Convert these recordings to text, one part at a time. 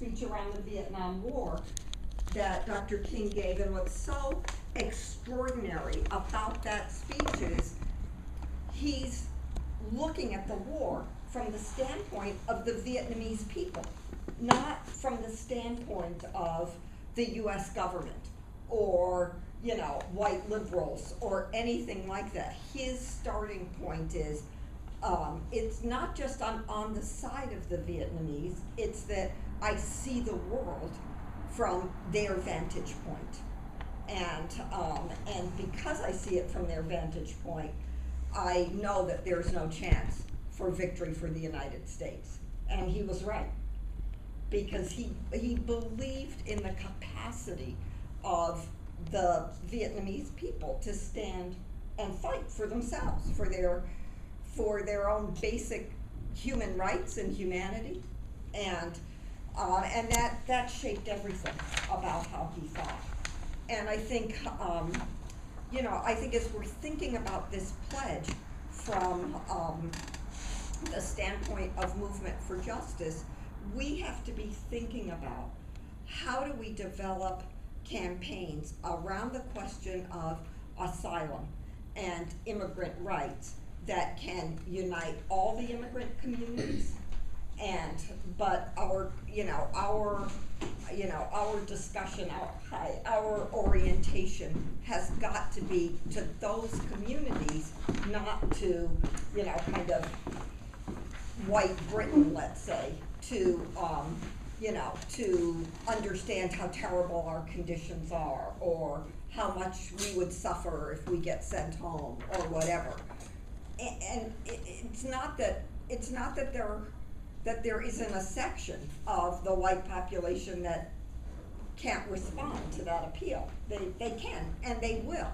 speech around the Vietnam War that Dr. King gave, and what's so extraordinary about that speech is he's looking at the war from the standpoint of the Vietnamese people, not from the standpoint of the US government or, you know, white liberals or anything like that. His starting point is, it's not just I'm on the side of the Vietnamese, it's that I see the world from their vantage point. And because I see it from their vantage point, I know that there's no chance for victory for the United States. And he was right, because he believed in the capacity of the Vietnamese people to stand and fight for themselves, for their own basic human rights and humanity, and that shaped everything about how he thought. And I think, you know, I think as we're thinking about this pledge from the standpoint of movement for justice, we have to be thinking about how do we develop campaigns around the question of asylum and immigrant rights that can unite all the immigrant communities, but our discussion, our orientation has got to be to those communities, not to, you know, kind of white Britain, let's say, to understand how terrible our conditions are, or how much we would suffer if we get sent home, or whatever. And it's not that there isn't a section of the white population that can't respond to that appeal. They can, and they will.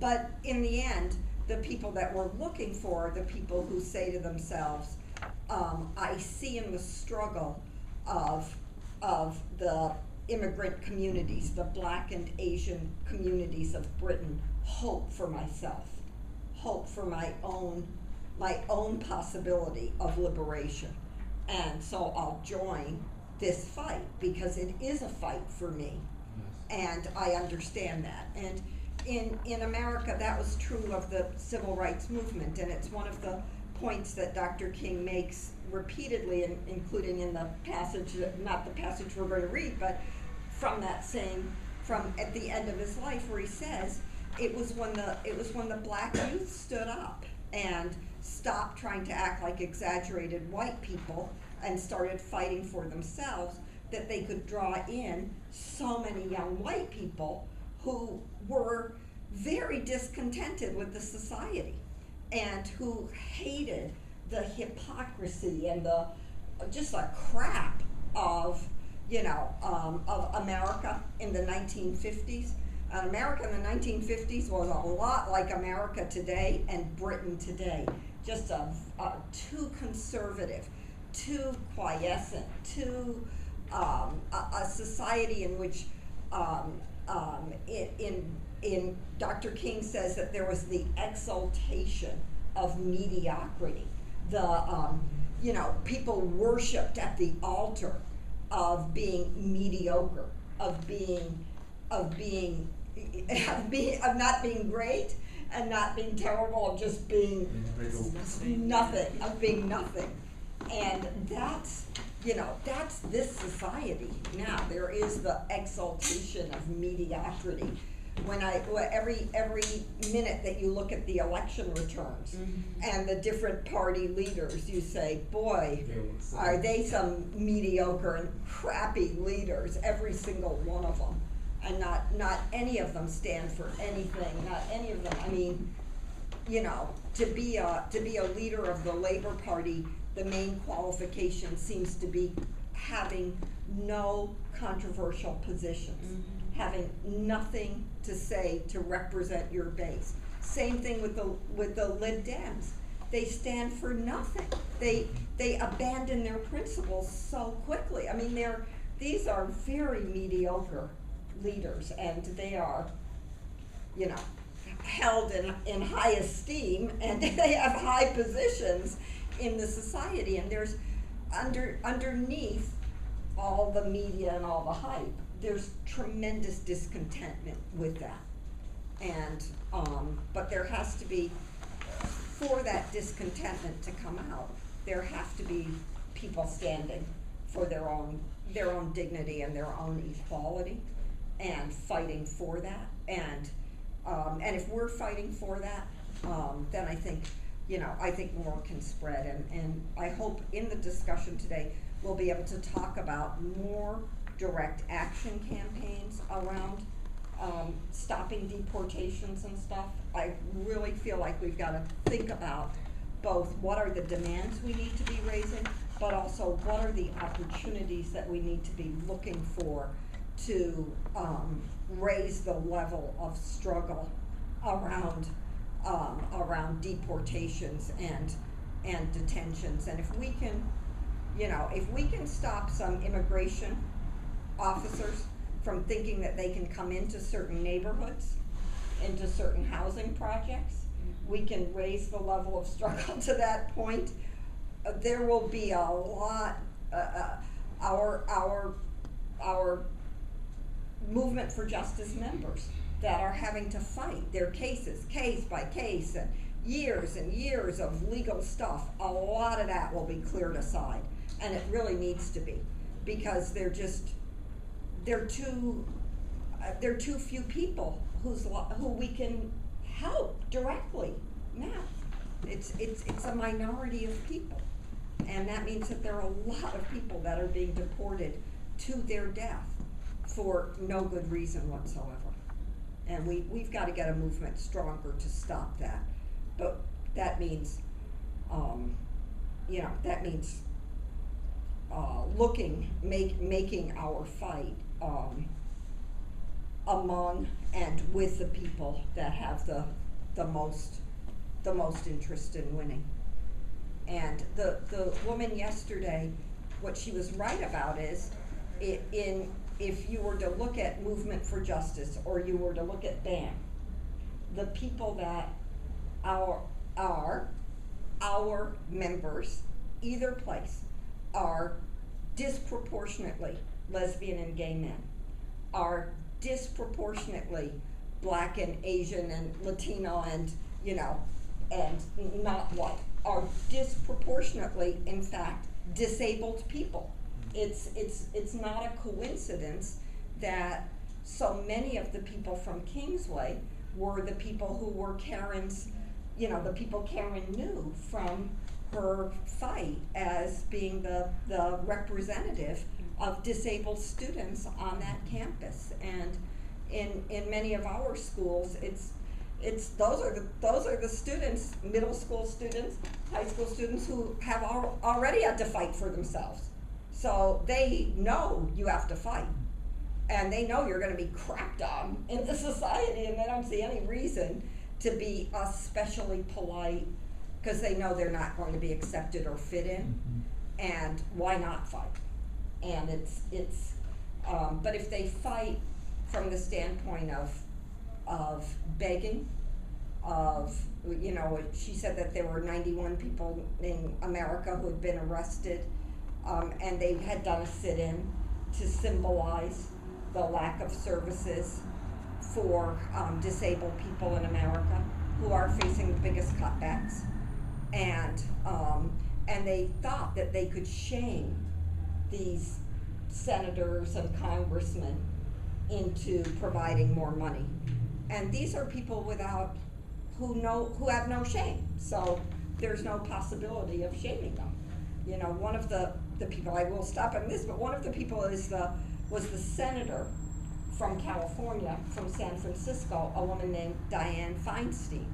But in the end, the people that we're looking for are the people who say to themselves, I see in the struggle of the immigrant communities, the Black and Asian communities of Britain, hope for myself, hope for my own possibility of liberation. And so I'll join this fight because it is a fight for me. Yes. And I understand that. And in America, that was true of the civil rights movement, and it's one of the points that Dr. King makes repeatedly, including in the passage, not the passage we're going to read, but from at the end of his life, where he says, it was when the Black youth stood up and stopped trying to act like exaggerated white people and started fighting for themselves, that they could draw in so many young white people who were very discontented with the society and who hated the hypocrisy and the crap of America in the 1950s. And America in the 1950s was a lot like America today and Britain today. Just too conservative, too quiescent, too a society in which in Dr. King says that there was the exaltation of mediocrity. People worshipped at the altar of being mediocre, of not being great and not being terrible, of just being nothing, of being nothing. And that's this society now. There is the exaltation of mediocrity. Every minute that you look at the election returns and the different party leaders, you say, boy, are they some mediocre and crappy leaders, every single one of them. And not any of them stand for anything, not any of them. I mean, to be a leader of the Labor Party, the main qualification seems to be having no controversial positions, having nothing to say to represent your base. Same thing with the Lib Dems. They stand for nothing. They abandon their principles so quickly. I mean, these are very mediocre leaders, and they are, held in high esteem, and they have high positions in the society. And there's underneath all the media and all the hype, there's tremendous discontentment with that. And, but there has to be, for that discontentment to come out, there have to be people standing for their own dignity and their own equality and fighting for that. And if we're fighting for that, then I think, I think more can spread. And I hope in the discussion today, we'll be able to talk about more direct action campaigns around stopping deportations and stuff. I really feel like we've got to think about both what are the demands we need to be raising, but also what are the opportunities that we need to be looking for to raise the level of struggle around deportations and detentions. And if we can stop some immigration officers from thinking that they can come into certain neighborhoods, into certain housing projects, we can raise the level of struggle to that point. There will be a lot, our Movement for Justice members that are having to fight their cases, case by case, and years of legal stuff. A lot of that will be cleared aside, and it really needs to be, because they're too few people who we can help directly now. It's a minority of people, and that means that there are a lot of people that are being deported to their death for no good reason whatsoever. And we've got to get a movement stronger to stop that. But that means, making our fight among and with the people that have the most interest in winning. And the woman yesterday, what she was right about is, if you were to look at Movement for Justice, or you were to look at BAM, the people that are our members, either place, are disproportionately lesbian and gay men, are disproportionately Black and Asian and Latino and not white, are disproportionately, in fact, disabled people. It's not a coincidence that so many of the people from Kingsway were the people who were Karen's, the people Karen knew from her fight as being the representative of disabled students on that campus. And in many of our schools, those are the students, middle school students, high school students, who have already had to fight for themselves. So they know you have to fight, and they know you're going to be crapped on in the society, and they don't see any reason to be especially polite, because they know they're not going to be accepted or fit in. And why not fight? And but if they fight from the standpoint of begging, she said that there were 91 people in America who had been arrested, and they had done a sit-in to symbolize the lack of services for disabled people in America who are facing the biggest cutbacks. And they thought that they could shame these senators and congressmen into providing more money. And these are people who have no shame. So there's no possibility of shaming them. One of the people, I will stop on this, but one of the people was the senator from California, from San Francisco, a woman named Dianne Feinstein.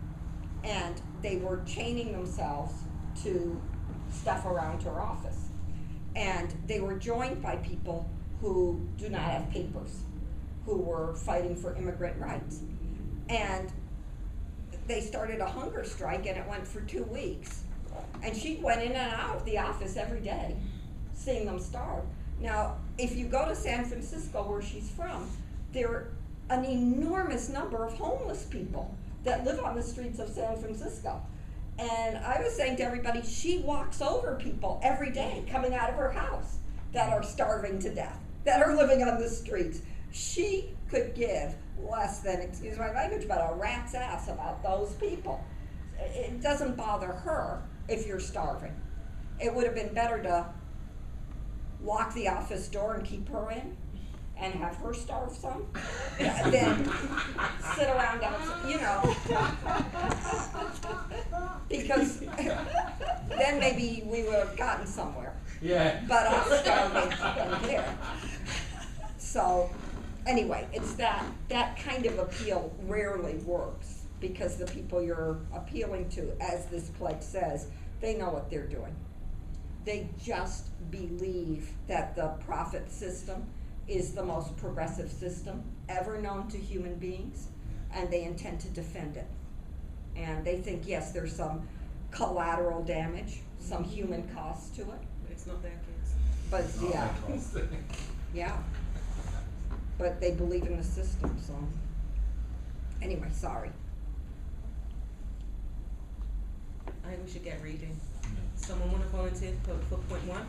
And they were chaining themselves to stuff around her office. And they were joined by people who do not have papers, who were fighting for immigrant rights. And they started a hunger strike, and it went for 2 weeks. And she went in and out of the office every day, seeing them starve. Now, if you go to San Francisco, where she's from, there are an enormous number of homeless people that live on the streets of San Francisco. And I was saying to everybody, she walks over people every day coming out of her house. that are starving to death, that are living on the streets. She could give less than, excuse my language, but a rat's ass about those people. It doesn't bother her if you're starving. It would have been better to lock the office door and keep her in and have her starve some than sit around outside, you know. Because then maybe we would have gotten somewhere. Yeah. But us starving up in here. So, anyway, it's that kind of appeal rarely works because the people you're appealing to, as this pledge says, they know what they're doing. They just believe that the profit system is the most progressive system ever known to human beings, and they intend to defend it. And they think, yes, there's some collateral damage, some human cost to it. But it's not their kids. But yeah, but they believe in the system, so, anyway, sorry. I think we should get reading. Someone want to volunteer for point 1?